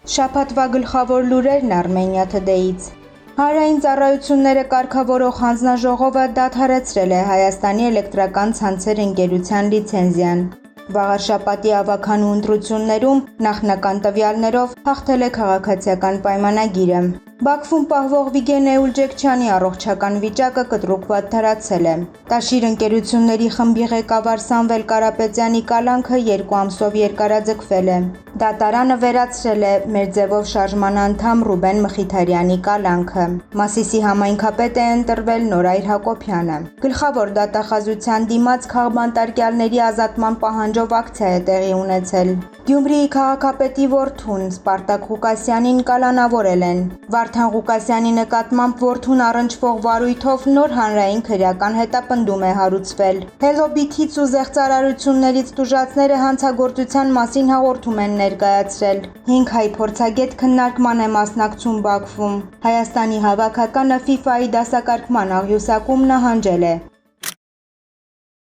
Շաբաթվա գլխավոր լուրերն Armenia Today-ից։ Հանրային ծառայությունները կարգավորող հանձնաժողովը դադարեցրել է Հայաստանի էլեկտրական ցանցեր ընկերության լիցենզիան։ Վաղարշաբաթի ավագանու ընտրություններում նախնական տվյալներով հաղթել է քաղաքացիական պայմանագիրը։ Բաքվում պահվող Վիգեն Էուլջեքչյանի առողջական վիճակը կտրուկ վատթարացել է։ Տաշիր ընկերությունների խմբի ղեկավար Սամվել Կարապետյանի կալանքը 2 ամսով երկարաձգվել է։ Դատարանը վերացրել է մեր ձևով շարժման անդամ Ռուբեն Մխիթարյանի կալանքը։ Մասիսի համայնքապետ է ընտրվել Նորայր Հակոբյանը։ Գլխավոր դատախազության դիմաց քաղբանտարկյալների ազատման պահանջով ակցիա է տեղի ունեցել։ Գյումրիի քաղաքապետի որդուն Սպարտակ Ղուկասյանին կալանավորել են։ Վարդան Ղուկասյանի նկատմամբ որդուն առնչվող վարույթով նոր հանրային քրեական հետապնդում է հարուցվել։ Հելոբիթից ու զեղծարարություններից տուժածները հանցագործության մասին հաղորդում են ներկայացրել։ 5 հայ փորձագետ քննարկման է մասնակցում Բաքվում։ Հայաստանի հավաքականը FIFA-ի դասակարգման աղյուսակում նահանջել է։